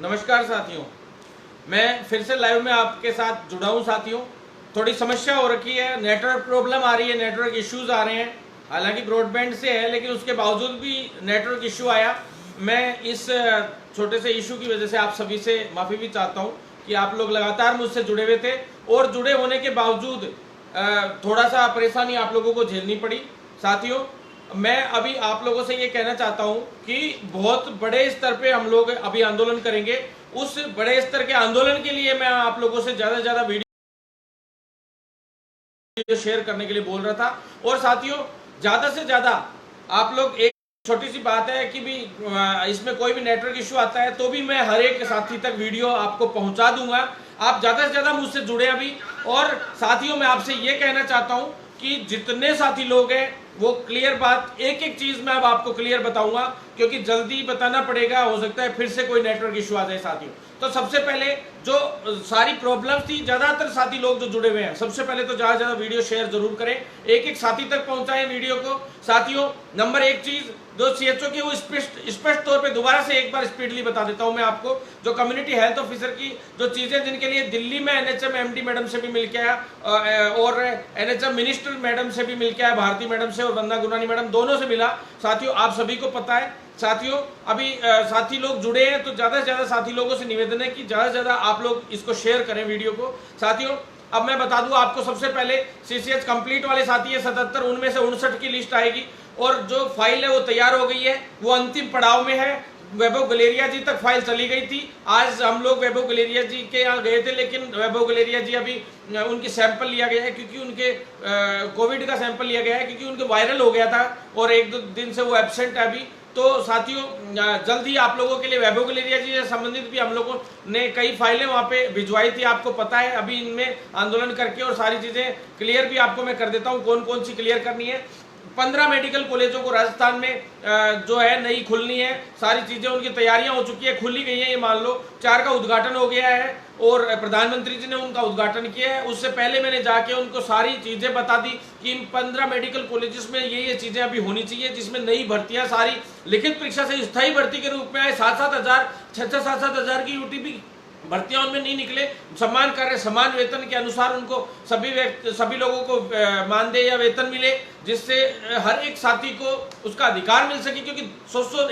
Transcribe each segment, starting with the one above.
नमस्कार साथियों, मैं फिर से लाइव में आपके साथ जुड़ा हूँ साथियों। थोड़ी समस्या हो रखी है, नेटवर्क प्रॉब्लम आ रही है, नेटवर्क इश्यूज आ रहे हैं। हालांकि ब्रॉडबैंड से है लेकिन उसके बावजूद भी नेटवर्क इश्यू आया। मैं इस छोटे से इशू की वजह से आप सभी से माफ़ी भी चाहता हूँ कि आप लोग लगातार मुझसे जुड़े हुए थे और जुड़े होने के बावजूद थोड़ा सा परेशानी आप लोगों को झेलनी पड़ी। साथियों, मैं अभी आप लोगों से ये कहना चाहता हूं कि बहुत बड़े स्तर पे हम लोग अभी आंदोलन करेंगे। उस बड़े स्तर के आंदोलन के लिए मैं आप लोगों से ज्यादा से ज्यादा वीडियो शेयर करने के लिए बोल रहा था। और साथियों, ज्यादा से ज्यादा आप लोग, एक छोटी सी बात है कि भी इसमें कोई भी नेटवर्क इश्यू आता है तो भी मैं हर एक साथी तक वीडियो आपको पहुंचा दूंगा। आप ज्यादा से ज्यादा मुझसे जुड़े अभी। और साथियों, मैं आपसे ये कहना चाहता हूं कि जितने साथी लोग हैं वो क्लियर बात, एक एक चीज मैं अब आपको क्लियर बताऊंगा क्योंकि जल्दी बताना पड़ेगा, हो सकता है फिर से कोई नेटवर्क इश्यू आ जाए साथियों। तो सबसे पहले जो सारी प्रॉब्लम्स थी, ज्यादातर साथी लोग जो जुड़े हुए हैं, सबसे पहले तो ज्यादा ज्यादा वीडियो शेयर जरूर करें, एक एक साथी तक पहुंचाएं वीडियो को। साथियों, नंबर एक चीज जो सीएचओ की, वो स्पष्ट तौर पे दोबारा से एक बार स्पीडली बता देता हूं मैं आपको। जो कम्युनिटी हेल्थ ऑफिसर की जो चीजें, जिनके लिए दिल्ली में एनएचएम एमडी मैडम से भी मिलके आया और एनएचएम मिनिस्टर मैडम से भी मिलके आया, भारती मैडम से और वंदना गुरनानी मैडम, दोनों से मिला। साथियों, आप सभी को पता है। साथियों, अभी साथी लोग जुड़े हैं तो ज्यादा से ज्यादा साथी लोगों से निवेदन है कि ज्यादा से ज्यादा आप लोग इसको शेयर करें वीडियो को। साथियों, अब मैं बता दूं आपको, सबसे पहले सीसीएच कंप्लीट वाले साथी है 77, उनमें से 59 की लिस्ट आएगी और जो फाइल है वो तैयार हो गई है, वो अंतिम पड़ाव में है। वैभव गलेरिया जी तक फाइल चली गई थी। आज हम लोग वैभव गलेरिया जी के यहाँ गए थे लेकिन वैभव गलेरिया जी अभी उनकी सैंपल लिया गया है क्योंकि उनके कोविड का सैंपल लिया गया है क्योंकि उनके वायरल हो गया था और एक दो दिन से वो एब्सेंट है अभी। तो साथियों, जल्द ही आप लोगों के लिए वैभव गलेरिया जी से संबंधित भी हम लोगों ने कई फाइलें वहां पे भिजवाई थी, आपको पता है। अभी इनमें आंदोलन करके और सारी चीजें क्लियर भी आपको मैं कर देता हूं कौन कौन सी क्लियर करनी है। 15 मेडिकल कॉलेजों को राजस्थान में जो है नई खुलनी है, सारी चीजें उनकी तैयारियां हो चुकी है, खुली गई है, ये मान लो। 4 का उद्घाटन हो गया है और प्रधानमंत्री जी ने उनका उद्घाटन किया है। उससे पहले मैंने जाके उनको सारी चीजें बता दी कि इन 15 मेडिकल कॉलेजेस में ये चीजें अभी होनी चाहिए, जिसमें नई भर्तियां सारी लिखित परीक्षा से स्थायी भर्ती के रूप में आए। 7-7 हजार, 6-6, 7-7 हजार की यूटीपी भर्तियां उनमें नहीं निकले। समान कार्य समान वेतन के अनुसार उनको सभी लोगों को मानदेय या वेतन मिले, जिससे हर एक साथी को उसका अधिकार मिल सके। क्योंकि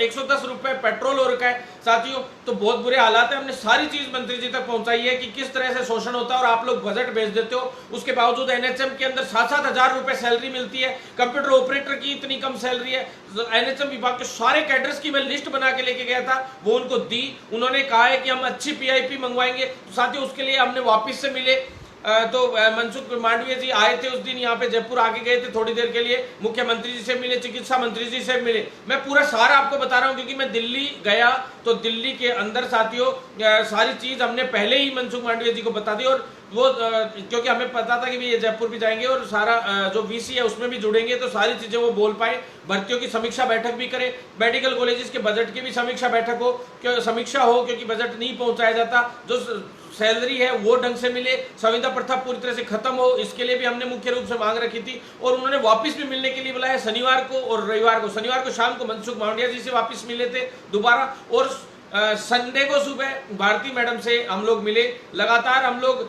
110 रुपए पेट्रोल हो रखा है साथियों, तो बहुत बुरे हालात है। हमने सारी चीज मंत्री जी तक पहुंचाई है कि किस तरह से शोषण होता है और आप लोग बजट भेज देते हो, उसके बावजूद एनएचएम के अंदर 7-7 हजार रुपए सैलरी मिलती है। कंप्यूटर ऑपरेटर की इतनी कम सैलरी है। एनएचएम विभाग के सारे कैडर्स की मैं लिस्ट बना के लेके गया था, वो उनको दी। उन्होंने कहा है कि हम अच्छी पीआईपी मंगवाएंगे। तो साथियों, उसके लिए हमने वापिस से मिले तो मनसुख मांडविया जी आए थे उस दिन यहाँ पे जयपुर, आके गए थे थोड़ी देर के लिए, मुख्यमंत्री जी से मिले, चिकित्सा मंत्री जी से मिले। मैं पूरा सारा आपको बता रहा हूँ क्योंकि मैं दिल्ली गया तो दिल्ली के अंदर साथियों सारी चीज हमने पहले ही मनसुख मांडविया जी को बता दी। और वो क्योंकि हमें पता था कि ये जयपुर भी जाएंगे और सारा जो वीसी है उसमें भी जुड़ेंगे, तो सारी चीजें वो बोल पाए। भर्तियों की समीक्षा बैठक भी करें, मेडिकल कॉलेजेस के बजट की भी समीक्षा बैठक हो, समीक्षा हो, क्योंकि बजट नहीं पहुंचाया जाता। जो सैलरी है वो ढंग से मिले, संविदा प्रथा पूरी तरह से खत्म हो, इसके लिए भी हमने मुख्य रूप से मांग रखी थी। और उन्होंने वापस भी मिलने के लिए बुलाया शनिवार को और रविवार को। शनिवार को शाम को मनसुख मांडविया जी से वापस मिले थे दोबारा, और संडे को सुबह भारती मैडम से हम लोग मिले। लगातार हम लोग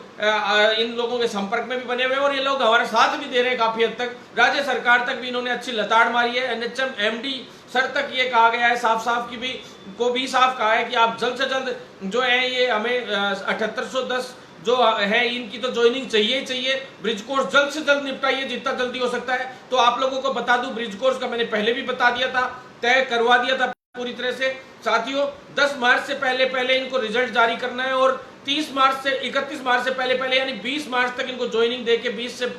इन लोगों के संपर्क में भी बने हुए और ये लोग हमारे साथ भी दे रहे हैं काफी हद तक। राज्य सरकार तक भी इन्होंने अच्छी लताड़ मारी है। एनएचएम एमडी सर तक ये कहा गया है, साफ साफ की भी साफ कहा है कि आप जल्द से जल्द जो है ये हमें 7810 जो है इनकी तो ज्वाइनिंग चाहिए ही चाहिए। ब्रिज कोर्स जल्द से जल्द निपटाइए जितना जल्दी हो सकता है। तो आप लोगों को बता दूं, ब्रिज कोर्स का मैंने पहले भी बता दिया था, तय करवा दिया था पूरी तरह से। साथियों, 10 मार्च से पहले इनको रिजल्ट जारी करना है और 31 मार्च से पहले यानी 20 मार्च तक इनको ज्वाइनिंग देके 20 से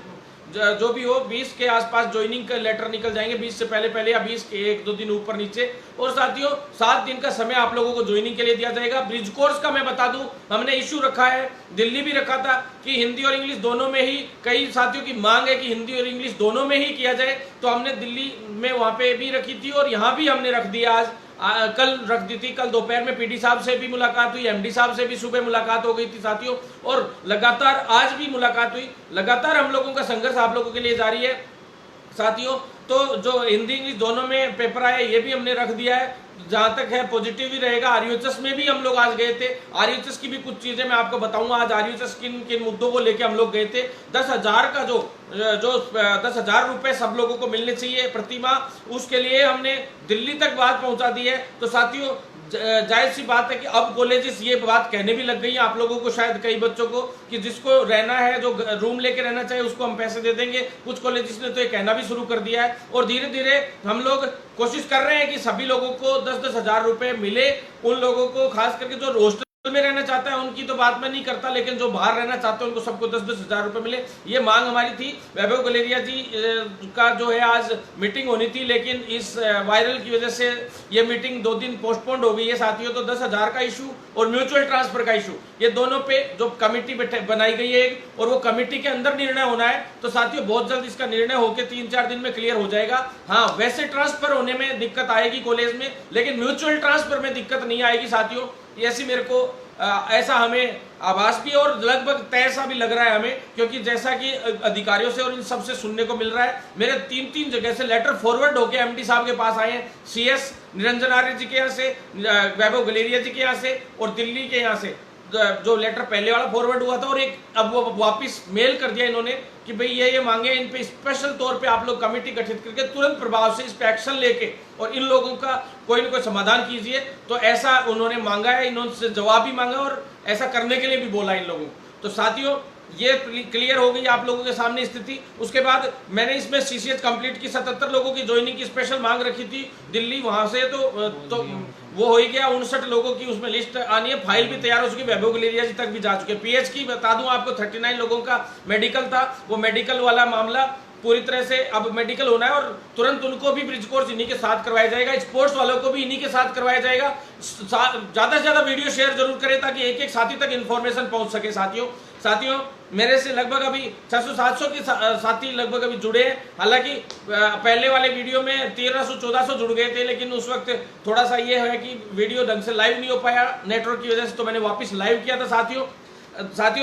जो भी हो 20 के आसपास ज्वाइनिंग का लेटर निकल जाएंगे, 20 से पहले या 20 के 1-2 दिन ऊपर नीचे। और साथियों, 7 दिन का समय आप लोगों को ज्वाइनिंग के लिए दिया जाएगा। ब्रिज कोर्स का मैं बता दूं, हमने इश्यू रखा है, दिल्ली भी रखा था कि हिंदी और इंग्लिश दोनों में ही, कई साथियों की मांग है कि हिंदी और इंग्लिश दोनों में ही किया जाए, तो हमने दिल्ली में वहां पे भी रखी थी और यहाँ भी हमने रख दिया। आज कल रख दी थी, कल दोपहर में पीडी साहब से भी मुलाकात हुई, एमडी साहब से भी सुबह मुलाकात हो गई थी साथियों, और लगातार आज भी मुलाकात हुई। लगातार हम लोगों का संघर्ष आप लोगों के लिए जारी है साथियों। तो जो हिंदी इंग्लिश दोनों में पेपर आया ये भी हमने रख दिया है। जहां तक है पॉजिटिव ही रहेगा। आरयूएचएस में भी हम लोग आज गए थे। आरयूएचएस की भी कुछ चीजें मैं आपको बताऊंगा। आज आरयूएचएस किन किन मुद्दों को लेके हम लोग गए थे। 10,000 का जो 10,000 रुपए सब लोगों को मिलने चाहिए प्रति माह, उसके लिए हमने दिल्ली तक बात पहुंचा दी है। तो साथियों जाहिर सी बात है कि अब कॉलेजेस ये बात कहने भी लग गई है आप लोगों को, शायद कई बच्चों को, कि जिसको रहना है, जो रूम लेके रहना चाहिए, उसको हम पैसे दे देंगे। कुछ कॉलेजेस ने तो ये कहना भी शुरू कर दिया है और धीरे धीरे हम लोग कोशिश कर रहे हैं कि सभी लोगों को 10-10 हजार रुपए मिले। उन लोगों को खास करके जो हॉस्टल में रहना चाहता है उनकी तो बात मैं नहीं करता, लेकिन जो बाहर रहना चाहते हैं उनको सबको 10-10 हजार रुपए मिले, ये मांग हमारी थी। वैभव गलेरिया जी का जो है आज मीटिंग होनी थी, लेकिन इस वायरल की वजह से ये मीटिंग 2 दिन पोस्टपोन्ड हो गई है साथियों। तो 10,000 का इशू और म्यूचुअल ट्रांसफर का इशू, ये दोनों पे जो कमेटी बनाई गई है और वो कमेटी के अंदर निर्णय होना है। तो साथियों बहुत जल्द इसका निर्णय होकर 3-4 दिन में क्लियर हो जाएगा। हाँ, वैसे ट्रांसफर होने में दिक्कत आएगी कॉलेज में, लेकिन म्यूचुअल ट्रांसफर में दिक्कत नहीं आएगी साथियों। ऐसी मेरे को ऐसा हमें आभास भी और लगभग तय सा भी लग रहा है हमें, क्योंकि जैसा कि अधिकारियों से और इन सब से सुनने को मिल रहा है। मेरे 3 जगह से लेटर फॉरवर्ड होके एमडी साहब के पास आए हैं। सीएस निरंजन आर्य जी के यहाँ से, वैभव गलेरिया जी के यहाँ से और दिल्ली के यहाँ से जो लेटर पहले वाला फॉरवर्ड हुआ था, और एक अब वो वापिस मेल कर दिया इन्होंने कि भाई ये मांगे, इन पे स्पेशल तौर पे आप लोग कमेटी गठित करके तुरंत प्रभाव से इस पे एक्शन लेके और इन लोगों का कोई ना कोई समाधान कीजिए। तो ऐसा उन्होंने मांगा है, इन्होंने जवाब भी मांगा और ऐसा करने के लिए भी बोला इन लोगों को। तो साथियों ये क्लियर हो गई आप लोगों के सामने स्थिति। उसके बाद मैंने इसमें सीसीएच कंप्लीट की 77 लोगों की ज्वाइनिंग की स्पेशल मांग रखी थी दिल्ली, वहां से तो वो हो ही गया। 59 लोगों की उसमें लिस्ट आनी है, फाइल भी तैयार हो चुकी है, वैभव गलेरिया जी तक भी जा चुके। पीएच की बता दूं आपको 39 लोगों का मेडिकल था, वो मेडिकल वाला मामला पूरी तरह से अब मेडिकल होना है और तुरंत उनको भी ब्रिज कोर्स इन्हीं के साथ करवाया जाएगा। स्पोर्ट्स वालों को भी इन्हीं के साथ करवाया जाएगा। ज्यादा से ज्यादा वीडियो शेयर जरूर करें ताकि एक एक साथी तक इन्फॉर्मेशन पहुंच सके। साथियों मेरे से लगभग अभी 600-700 के साथी लगभग अभी जुड़े हैं। हालांकि पहले वाले वीडियो में 1300-1400 जुड़ गए थे, लेकिन उस वक्त थोड़ा सा ये है कि वीडियो ढंग से लाइव नहीं हो पाया नेटवर्क की वजह से, तो मैंने वापस लाइव किया था साथियों।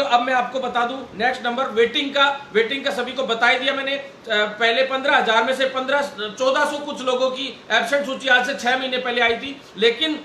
अब मैं आपको बता दूं नेक्स्ट नंबर वेटिंग का सभी को बता ही दिया मैंने। पहले 15,000 में से 1400 कुछ लोगों की एब्सेंट सूची आज से 6 महीने पहले आई थी, लेकिन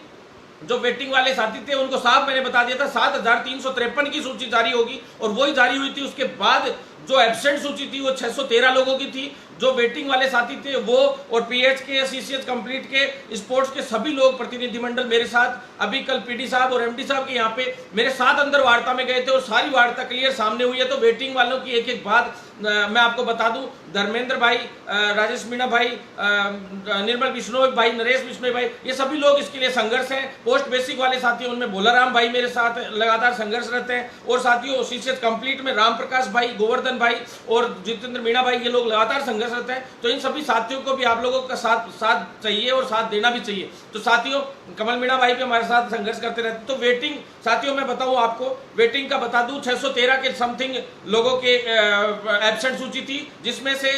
जो वेटिंग वाले साथी थे उनको साफ मैंने बता दिया था 7,353 की सूची जारी होगी, और वही जारी हुई थी। उसके बाद जो एब्सेंट सूची थी वो 613 लोगों की थी। जो वेटिंग वाले साथी थे वो और पीएच के, सीसीएच कंप्लीट के, स्पोर्ट्स के सभी लोग प्रतिनिधिमंडल मेरे साथ अभी कल पीडी साहब और एमडी साहब के यहाँ पे मेरे साथ अंदर वार्ता में गए थे और सारी वार्ता क्लियर सामने हुई है। तो वेटिंग वालों की एक एक बात मैं आपको बता दूं। धर्मेंद्र भाई, राजेश मीणा भाई, निर्मल बिश्नोई भाई, नरेश बिश्नोई भाई, ये सभी लोग इसके लिए संघर्ष हैं। पोस्ट बेसिक वाले साथी उनमें भोलाराम भाई मेरे साथ लगातार संघर्ष रहते हैं, और साथियों सीसीएच कंप्लीट में राम प्रकाश भाई, गोवर्धन भाई और जितेंद्र मीणा भाई, ये लोग लगातार संघर्ष रहते हैं। तो इन सभी साथियों को भी आप लोगों का साथ चाहिए और साथ देना भी चाहिए। तो साथियों कमल मीणा भाई भी हमारे साथ संघर्ष करते रहते हैं। तो वेटिंग साथियों मैं बताऊं आपको, वेटिंग का बता दूं 613 के समथिंग लोगों के एब्सेंट सूची थी, जिसमें से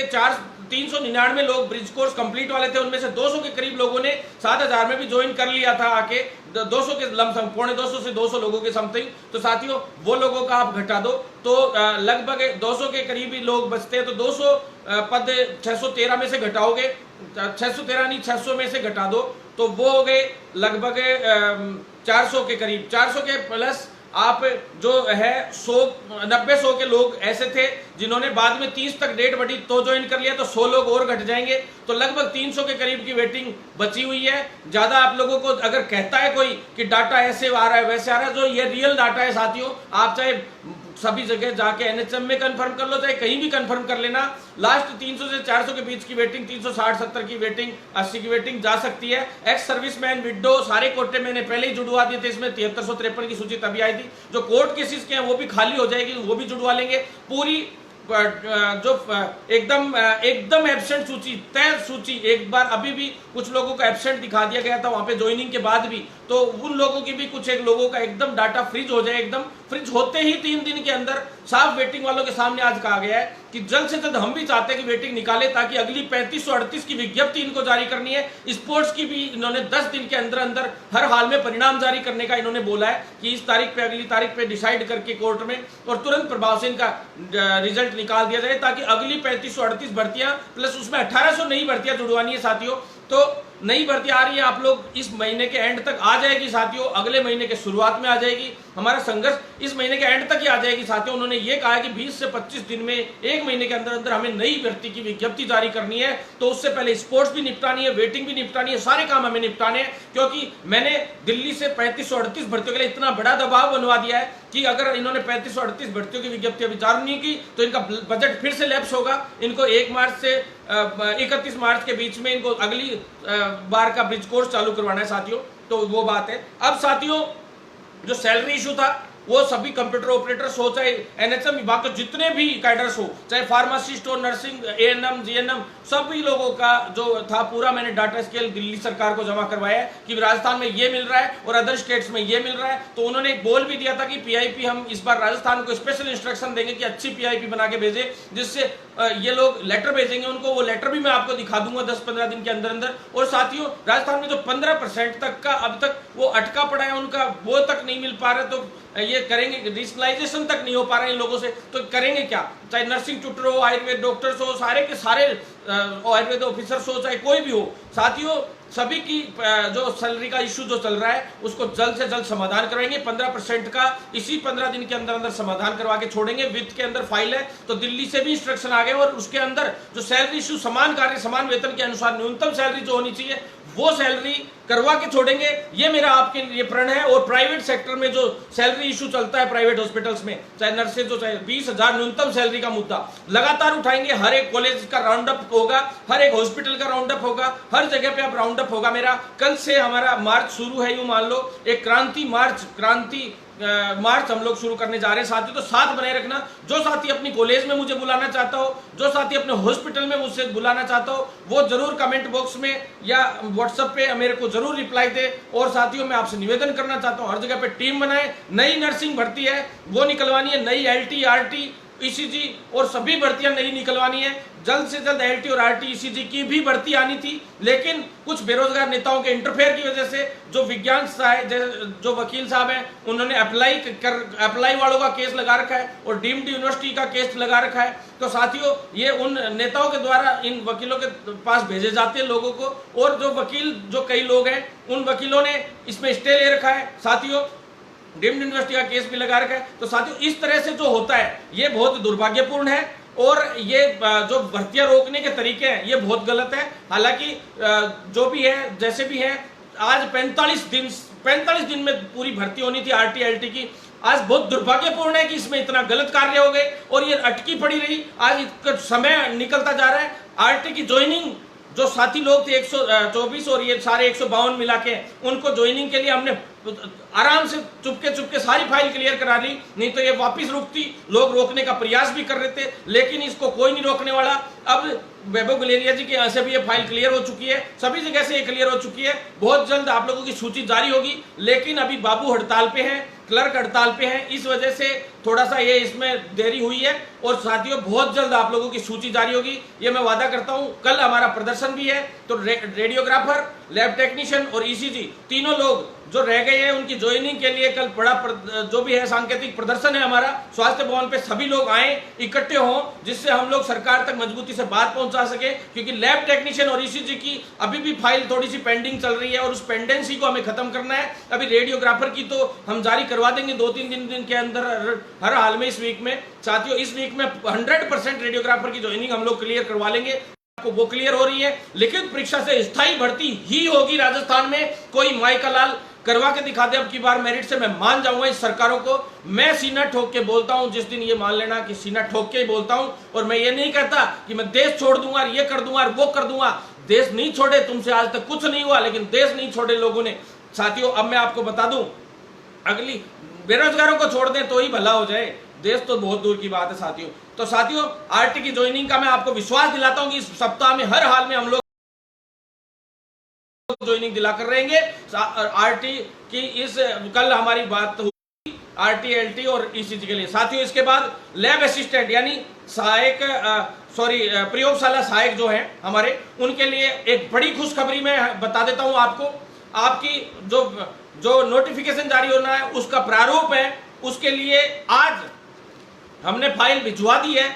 399 लोग ब्रिज कोर्स कंप्लीट वाले थे। उनमें से 200 के करीब लोगों ने 7,000 में भी ज्वाइन कर लिया था आके, 200 के लमसम, 250 से 200 लोगों के समथिंग। तो साथियों वो लोगों का आप घटा दो तो लगभग 200 के करीब ही लोग बचते हैं। तो 200 पद 613 में से घटाओगे, 613 नहीं 600 में से घटा दो तो वो हो गए लगभग 400 के करीब। 400 के प्लस आप जो है 90-100 के लोग ऐसे थे जिन्होंने बाद में 30 तक डेट बढ़ी तो ज्वाइन कर लिया, तो 100 लोग और घट जाएंगे। तो लगभग 300 के करीब की वेटिंग बची हुई है। ज्यादा आप लोगों को अगर कहता है कोई कि डाटा ऐसे आ रहा है वैसे आ रहा है, जो ये रियल डाटा है साथियों, आप चाहे सभी जगह जाके एनएचएम में कंफर्म कर लो, चाहे कहीं भी कंफर्म कर लेना, लास्ट 300 से 400 के बीच की वेटिंग, 360-70 की वेटिंग, 80 की वेटिंग जा सकती है। एक्स सर्विसमैन, विडो, सारे कोटे मैंने पहले ही जुड़वा दिए थे। इसमें 7353 की सूची तभी आई थी। जो कोर्ट केसेस के हैं वो भी खाली हो जाएगी, वो भी जुड़वा लेंगे। पूरी जो एकदम एब्सेंट सूची, तय सूची, एक बार अभी भी कुछ लोगों का एब्सेंट दिखा दिया गया था वहां पे ज्वाइनिंग के बाद भी, तो उन लोगों की भी कुछ एक लोगों का एकदम डाटा फ्रीज हो जाए। एकदम फ्रीज होते ही 3 दिन के अंदर साफ वेटिंग वालों के सामने आज कहा गया है कि जल्द से जल्द हम भी चाहते हैं कि वेटिंग निकाले, ताकि अगली 3538 की विज्ञप्ति इनको जारी करनी है। स्पोर्ट्स की भी इन्होंने 10 दिन के अंदर अंदर हर हाल में परिणाम जारी करने का इन्होंने बोला है कि इस तारीख पे, अगली तारीख पे डिसाइड करके कोर्ट में, और तुरंत प्रभाव से इनका रिजल्ट निकाल दिया जाए, ताकि अगली 3538 भर्तियां प्लस उसमें 1800 नई भर्तियां जुड़वानी है साथियों। तो नई भर्ती आ रही है, आप लोग इस महीने के एंड तक आ जाएगी साथियों, अगले महीने के शुरुआत में आ जाएगी। हमारा संघर्ष इस महीने के एंड तक ही आ जाएगी साथियों। उन्होंने ये कहा है कि 20 से 25 दिन में, एक महीने के अंदर अंदर हमें नई भर्ती की विज्ञप्ति जारी करनी है। तो उससे पहले स्पोर्ट्स भी निपटानी है, वेटिंग भी निपटानी है, सारे काम हमें निपटाने हैं। क्योंकि मैंने दिल्ली से 3538 भर्तियों के लिए इतना बड़ा दबाव बनवा दिया है कि अगर इन्होंने 3538 भर्तियों की विज्ञप्ति अभी जारी नहीं की तो इनका बजट फिर से लैप्स होगा। इनको 1 मार्च से 31 मार्च के बीच में इनको अगली बार का ब्रिज कोर्स चालू करवाना है साथियों। तो वो बात है। अब साथियों, जो सैलरी इशू था वो सभी कंप्यूटर ऑपरेटर्स हो, चाहे एनएचएम विभाग के जितने भी कैडर्स हो, चाहे फार्मासिस्ट हो, नर्सिंग, एएनएम, जीएनएम, सभी लोगों का जो था पूरा मैंने डाटा स्केल दिल्ली सरकार को जमा करवाया है कि राजस्थान में ये मिल रहा है और अदर स्टेट्स में ये मिल रहा है। तो उन्होंने एक बोल भी दिया था कि पीआईपी हम इस बार राजस्थान को स्पेशल इंस्ट्रक्शन देंगे कि अच्छी पीआईपी बना के भेजे, जिससे ये लोग लेटर भेजेंगे उनको, वो लेटर भी मैं आपको दिखा दूंगा 10-15 दिन के अंदर अंदर। और साथियों, राजस्थान में जो 15% तक का अब तक वो अटका पड़ा है उनका, वो तक नहीं मिल पा रहा, तो ये करेंगे, डिजिटलाइजेशन तक नहीं हो पा रहा है इन लोगों से, तो करेंगे क्या? चाहे नर्सिंग ट्यूटर हो, आयुर्वेद डॉक्टर्स हो, सारे के सारे आयुर्वेद ऑफिसर्स हो, चाहे कोई भी हो साथियों, सभी की जो सैलरी का इशू जो चल रहा है उसको जल्द से जल्द समाधान करवाएंगे। 15% का इसी 15 दिन के अंदर अंदर समाधान करवा के छोड़ेंगे। वित्त के अंदर फाइल है, तो दिल्ली से भी इंस्ट्रक्शन आ गए और उसके अंदर जो सैलरी इशू समान कार्य समान वेतन के अनुसार न्यूनतम सैलरी जो होनी चाहिए वो सैलरी करवा के छोड़ेंगे। ये मेरा आपके लिए प्रण है। और प्राइवेट सेक्टर में जो सैलरी इशू चलता है प्राइवेट हॉस्पिटल्स में, चाहे नर्सेज हो, चाहे 20,000 न्यूनतम सैलरी का मुद्दा लगातार उठाएंगे। हर एक कॉलेज का राउंड अप होगा, हर एक हॉस्पिटल का राउंड अप होगा, हर जगह पे अब राउंड अप होगा मेरा। कल से हमारा मार्च शुरू है, यूं मान लो एक क्रांति मार्च हम लोग शुरू करने जा रहे हैं साथी। तो साथ बनाए रखना। जो साथी अपनी कॉलेज में मुझे बुलाना चाहता हो, जो साथी अपने हॉस्पिटल में मुझसे बुलाना चाहता हो, वो जरूर कमेंट बॉक्स में या व्हाट्सएप पे मेरे को जरूर रिप्लाई दे। और साथियों, मैं आपसे निवेदन करना चाहता हूं, हर जगह पे टीम बनाए। नई नर्सिंग भर्ती है वो निकलवानी है, नई एलटी, आरटी, ईसीजी और सभी भर्तियां नई निकलवानी है। जल्द से जल्द एलटी और आरटी, ईसीजी की भी भर्ती आनी थी, लेकिन कुछ बेरोजगार नेताओं के इंटरफेयर की वजह से जो विज्ञान जो वकील साहब हैं उन्होंने अप्लाई वालों का केस लगा रखा है और डीम्ड यूनिवर्सिटी का केस लगा रखा है। तो साथियों, ये उन नेताओं के द्वारा इन वकीलों के पास भेजे जाते हैं लोगों को, और जो वकील जो कई लोग हैं उन वकीलों ने इसमें स्टे ले रखा है साथियों, डीम्ड यूनिवर्सिटी का केस भी लगा रखा है। तो साथियों, इस तरह से जो होता है ये बहुत दुर्भाग्यपूर्ण है और ये जो भर्तियां रोकने के तरीके हैं ये बहुत गलत है। हालांकि जो भी है जैसे भी है, आज 45 दिन में पूरी भर्ती होनी थी आरटी एलटी की। आज बहुत दुर्भाग्यपूर्ण है कि इसमें इतना गलत कार्य हो गए और ये अटकी पड़ी रही। आज इसका समय निकलता जा रहा है। आरटी की ज्वाइनिंग जो साथी लोग थे 124 और ये सारे 152 मिला के, उनको ज्वाइनिंग के लिए हमने आराम से चुपके सारी फाइल क्लियर करा ली, नहीं तो ये वापस रुकती। लोग रोकने का प्रयास भी कर रहे थे, लेकिन इसको कोई नहीं रोकने वाला। अब वैभव गुलेरिया जी के यहाँ से भी ये फाइल क्लियर हो चुकी है, सभी जगह से ये क्लियर हो चुकी है। बहुत जल्द आप लोगों की सूची जारी होगी, लेकिन अभी बाबू हड़ताल पे हैं, क्लर्क हड़ताल पे हैं, इस वजह से थोड़ा सा ये इसमें देरी हुई है। और साथियों, बहुत जल्द आप लोगों की सूची जारी होगी, ये मैं वादा करता हूं। कल हमारा प्रदर्शन भी है, तो रेडियोग्राफर, लैब टेक्नीशियन और ईसीजी तीनों लोग जो रह गए हैं उनकी ज्वाइनिंग के लिए कल बड़ा जो भी है सांकेतिक प्रदर्शन है हमारा स्वास्थ्य भवन पे। सभी लोग आए, इकट्ठे हों, जिससे हम लोग सरकार तक मजबूती से बात पहुंचा सके। क्योंकि लैब टेक्नीशियन और ईसीजी की अभी भी फाइल थोड़ी सी पेंडिंग चल रही है और उस पेंडेंसी को हमें खत्म करना है। अभी रेडियोग्राफर की तो हम जारी करवा देंगे 2-3 दिन के अंदर, हर हाल में इस वीक में। साथियों, इस वीक में 100% रेडियोग्राफर की ज्वाइनिंग हम लोग क्लियर करवा लेंगे। आपको वो क्लियर हो रही है। लिखित परीक्षा से स्थायी भर्ती ही होगी राजस्थान में। कोई माई का लाल करवा के दिखा दे अब की बार मेरिट से, मैं मान जाऊंगा इस सरकारों को। मैं सीना ठोक के बोलता हूं, जिस दिन ये मान लेना कि सीना ठोक के ही बोलता हूं। और मैं ये नहीं कहता कि मैं देश छोड़ दूंगा, ये कर दूंगा, वो कर दूंगा। देश नहीं छोड़े, तुमसे आज तक कुछ नहीं हुआ, लेकिन देश नहीं छोड़े लोगों ने। साथियों, अब मैं आपको बता दूं, अगली बेरोजगारों को छोड़ दें तो ही भला हो जाए, देश तो बहुत दूर की बात है साथियों। तो साथियों, आरटी की ज्वाइनिंग का मैं आपको विश्वास दिलाता हूं कि इस सप्ताह में हर हाल में हम लोग ज्वाइनिंग दिलाकर रहेंगे। आरटी की इस कल हमारी बात हुई आरटी एलटी और ईसीजी के लिए। साथियों, इसके बाद लैब असिस्टेंट यानी सहायक प्रयोगशाला सहायक जो है हमारे, उनके लिए एक बड़ी खुशखबरी मैं बता देता हूं आपको। आपकी जो नोटिफिकेशन जारी होना है उसका प्रारूप है, उसके लिए आज हमने फाइल भिजवा दी है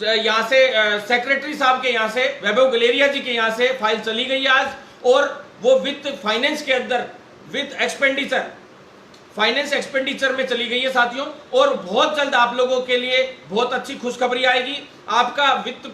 यहाँ से सेक्रेटरी साहब के यहाँ से, वैभव गलेरिया जी के यहाँ से फाइल चली गई आज, और वो वित्त फाइनेंस के अंदर वित्त एक्सपेंडिचर, फाइनेंस एक्सपेंडिचर में चली गई है साथियों। और बहुत जल्द आप लोगों के लिए बहुत अच्छी खुशखबरी आएगी। आपका वित्त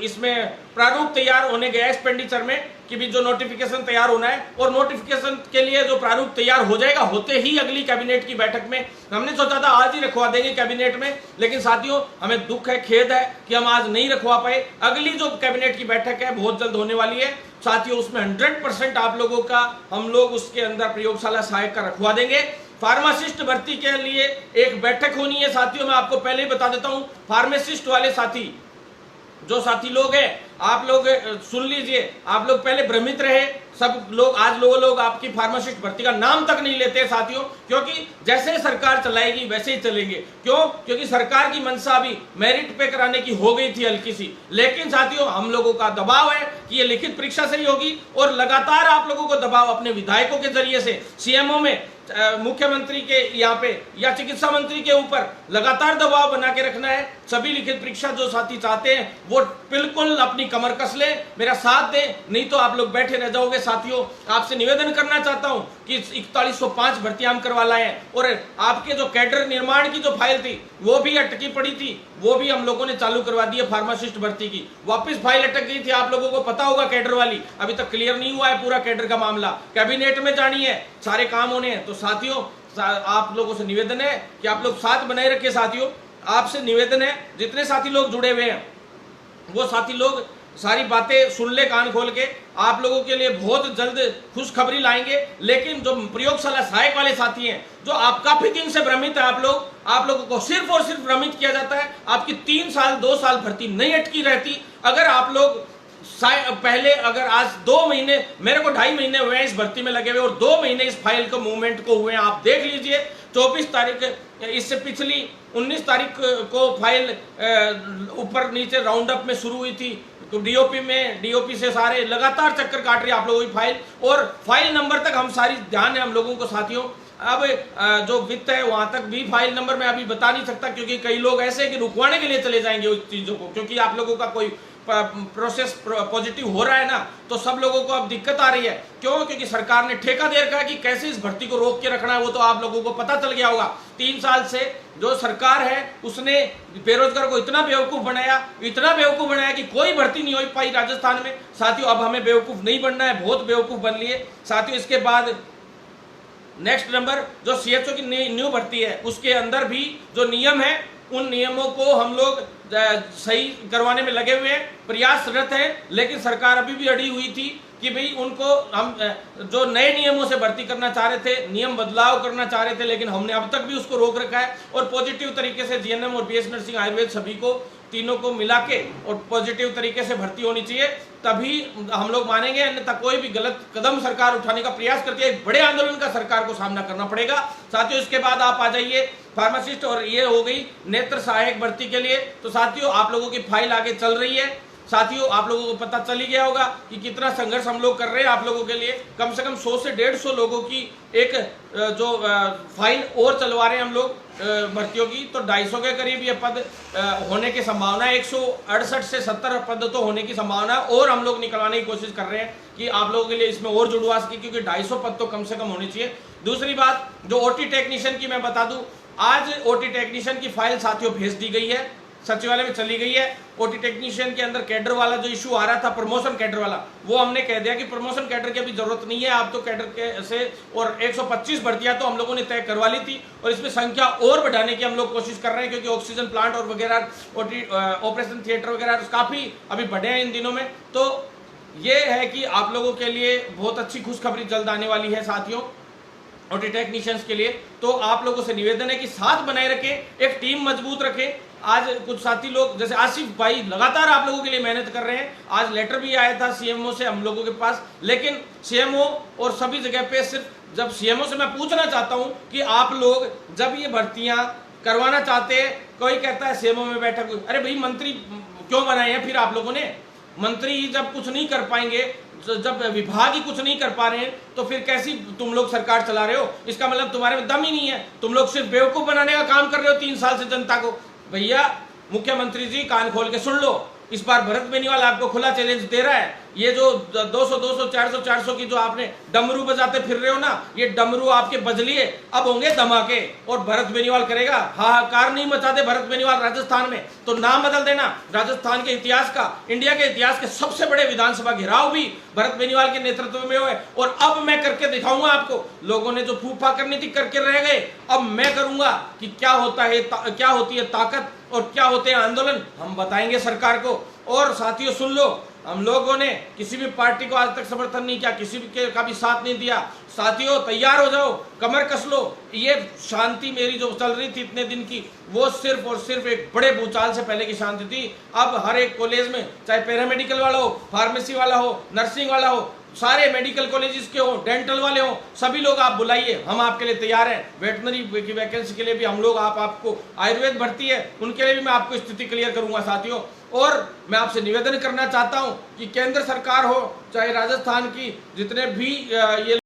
इसमें प्रारूप तैयार होने गया एक्सपेंडिचर में कि भी जो नोटिफिकेशन तैयार होना है, और नोटिफिकेशन के लिए जो प्रारूप तैयार हो जाएगा होते ही अगली कैबिनेट की बैठक में, हमने सोचा था आज ही रखवा देंगे कैबिनेट में, लेकिन साथियों हमें दुख है, खेद है कि हम आज नहीं रखवा पाए। अगली जो कैबिनेट की बैठक है बहुत जल्द होने वाली है साथियों, उसमें 100% आप लोगों का हम लोग उसके अंदर प्रयोगशाला सहायक का रखवा देंगे। फार्मासिस्ट भर्ती के लिए एक बैठक होनी है साथियों, मैं आपको पहले ही बता देता हूं। फार्मासिस्ट वाले साथी, जो साथी लोग हैं, आप लोग सुन लीजिए, आप लोग पहले भ्रमित रहे सब लोग, आज लोग आपकी फार्मासिस्ट भर्ती का नाम तक नहीं लेते साथियों, क्योंकि जैसे सरकार चलाएगी वैसे ही चलेंगे। क्यों? क्योंकि सरकार की मंशा भी मेरिट पे कराने की हो गई थी हल्की सी, लेकिन साथियों हम लोगों का दबाव है कि ये लिखित परीक्षा से ही होगी, और लगातार आप लोगों को दबाव अपने विधायकों के जरिए से, सीएमओ में, मुख्यमंत्री के यहाँ पे या चिकित्सा मंत्री के ऊपर लगातार दबाव बना के रखना है। सभी लिखित परीक्षा जो साथी चाहते हैं वो बिल्कुल अपनी कमर कस ले, मेरा साथ दे, नहीं तो आप लोग बैठे रह जाओगे साथियों। आपसे निवेदन करना चाहता हूं कि 4105 भर्तियां हम करवा लाए हैं, और आपके जो कैडर निर्माण की जो फाइल थी वो भी अटकी पड़ी थी, वो भी हम लोगों ने चालू करवा दी है। फार्मासिस्ट भर्ती की वापस फाइल अटक गई थी, आप लोगों को पता होगा, कैडर वाली अभी तक क्लियर नहीं हुआ है पूरा कैडर का मामला, कैबिनेट में जानी है, सारे काम होने हैं। तो साथियों आप लोगों से निवेदन है कि आप लोग साथ बनाए रखे साथियों, आपसे निवेदन है जितने साथी लोग जुड़े हुए हैं वो साथी लोग सारी बातें सुन ले कान खोल के, आप लोगों के लिए बहुत जल्द खुशखबरी लाएंगे। लेकिन जो प्रयोगशाला सहायक वाले साथी हैं, जो आप काफी दिन से भ्रमित है, आप लोगों को सिर्फ और सिर्फ भ्रमित किया जाता है, आपकी 3 साल 2 साल भर्ती नहीं अटकी रहती। अगर आप लोग पहले, अगर आज 2 महीने, मेरे को 2.5 महीने हुए हैं इस भर्ती में लगे हुए, और 2 महीने इस फाइल को मूवमेंट को हुए हैं, आप देख लीजिए। 24 तारीख, इससे पिछली 19 तारीख को फाइल ऊपर नीचे राउंड अप में शुरू हुई थी, तो डीओपी में, डीओपी से सारे लगातार चक्कर काट रही है आप लोगों की फाइल, और फाइल नंबर तक हम सारी ध्यान है हम लोगों को साथियों। अब जो वित्त है वहां तक भी फाइल नंबर मैं अभी बता नहीं सकता, क्योंकि कई लोग ऐसे कि रुकवाने के लिए चले जाएंगे उस चीजों को, क्योंकि आप लोगों का कोई प्रोसेस पॉजिटिव हो रहा है ना, तो सब लोगों को अब दिक्कत आ रही है। क्यों? क्योंकि सरकार ने ठेका दे रखा है कि कैसे इस भर्ती को रोक के रखना है, वो तो आप लोगों को पता चल गया होगा। 3 साल से जो सरकार है उसने बेरोजगार को इतना बेवकूफ बनाया कि कोई भर्ती नहीं हो पाई राजस्थान में साथियों। अब हमें बेवकूफ नहीं बनना है, बहुत बेवकूफ बन लिए साथियों। इसके बाद नेक्स्ट नंबर जो सीएचओ की न्यू भर्ती है, उसके अंदर भी जो नियम है उन नियमों को हम लोग सही करवाने में लगे हुए हैं, प्रयासरत है। लेकिन सरकार अभी भी अड़ी हुई थी कि भाई उनको हम जो नए नियमों से भर्ती करना चाह रहे थे, नियम बदलाव करना चाह रहे थे, लेकिन हमने अब तक भी उसको रोक रखा है। और पॉजिटिव तरीके से जीएनएम और बीएस नर्सिंग आयुर्वेद सभी को, तीनों को मिला के और पॉजिटिव तरीके से भर्ती होनी चाहिए, तभी हम लोग मानेंगे। अन्यथा कोई भी गलत कदम सरकार उठाने का प्रयास करती है, एक बड़े आंदोलन का सरकार को सामना करना पड़ेगा साथियों। इसके बाद आप आ जाइए फार्मासिस्ट, और ये हो गई नेत्र सहायक भर्ती के लिए। तो साथियों आप लोगों की फाइल आगे चल रही है साथियों, आप लोगों को पता चल ही गया होगा कि कितना संघर्ष हम लोग कर रहे हैं आप लोगों के लिए। कम से कम 100 से 150 लोगों की एक जो फाइल और चलवा रहे हैं हम लोग भर्तियों की, तो 250 के करीब ये पद होने की संभावना है। 168 से 70 पद तो होने की संभावना है, और हम लोग निकलवाने की कोशिश कर रहे हैं कि आप लोगों के लिए इसमें और जुड़वा सके, क्योंकि 250 पद तो कम से कम होनी चाहिए। दूसरी बात जो ओटी टेक्नीशियन की मैं बता दूं, आज ओटी टेक्नीशियन की फाइल साथियों भेज दी गई है, सचिवालय में चली गई है। ओटी टेक्नीशियन के अंदर कैडर वाला जो इशू आ रहा था, प्रमोशन कैडर वाला, वो हमने कह दिया कि प्रमोशन कैडर की अभी जरूरत नहीं है, आप तो कैडर के से, और 125 भर्तियां तो हम लोगों ने तय करवा ली थी, और इसमें संख्या और बढ़ाने की हम लोग कोशिश कर रहे हैं, क्योंकि ऑक्सीजन प्लांट और वगैरह, ऑपरेशन थिएटर वगैरह काफी अभी बढ़े हैं इन दिनों में। तो ये है कि आप लोगों के लिए बहुत अच्छी खुशखबरी जल्द आने वाली है साथियों ओटी टेक्नीशियंस के लिए। तो आप लोगों से निवेदन है कि साथ बनाए रखें, एक टीम मजबूत रखें। आज कुछ साथी लोग जैसे आसिफ भाई लगातार आप लोगों के लिए मेहनत कर रहे हैं। आज लेटर भी आया था सीएमओ से हम लोगों के पास, लेकिन सीएमओ और सभी जगह पे सिर्फ जब सीएमओ से मैं पूछना चाहता हूं कि आप लोग जब ये भर्तियां करवाना चाहते हैं, कोई कहता है सीएमओ में बैठक, अरे भाई मंत्री क्यों बनाए हैं फिर आप लोगों ने? मंत्री जब कुछ नहीं कर पाएंगे, जब विभाग ही कुछ नहीं कर पा रहे हैं, तो फिर कैसी तुम लोग सरकार चला रहे हो? इसका मतलब तुम्हारे में दम ही नहीं है, तुम लोग सिर्फ बेवकूफ बनाने का काम कर रहे हो 3 साल से जनता को। भैया मुख्यमंत्री जी कान खोल के सुन लो, इस बार भरत बेनीवाल आपको खुला चैलेंज दे रहा है। ये जो 200 400 की जो आपने डमरू बजाते फिर रहे हो ना, ये डमरू आपके बज लिए, अब होंगे धमाके। और भरत बेनीवाल करेगा हाहाकार नहीं मचा दे भरत बेनीवाल राजस्थान में, तो नाम बदल देना राजस्थान के इतिहास का, इंडिया के इतिहास के सबसे बड़े विधानसभा घेराव भी भरत बेनीवाल के नेतृत्व में हुए। और अब मैं करके दिखाऊंगा आपको, लोगों ने जो फूफा करनी थी करके रह गए, अब मैं करूंगा कि क्या होता है, क्या होती है ताकत और क्या होते हैं आंदोलन, हम बताएंगे सरकार को। और साथियों सुन लो, हम लोगों ने किसी भी पार्टी को आज तक समर्थन नहीं किया, किसी का भी साथ नहीं दिया। साथियों तैयार हो जाओ, कमर कस लो। ये शांति मेरी जो चल रही थी इतने दिन की, वो सिर्फ और सिर्फ एक बड़े भूचाल से पहले की शांति थी। अब हर एक कॉलेज में, चाहे पैरामेडिकल वाला हो, फार्मेसी वाला हो, नर्सिंग वाला हो, सारे मेडिकल कॉलेजेस के हो, डेंटल वाले हो, सभी लोग आप बुलाइए, हम आपके लिए तैयार हैं। वेटनरी की वैकेंसी के लिए भी हम लोग, आपको आयुर्वेद भर्ती है उनके लिए भी मैं आपको स्थिति क्लियर करूंगा साथियों। और मैं आपसे निवेदन करना चाहता हूं कि केंद्र सरकार हो चाहे राजस्थान की, जितने भी ये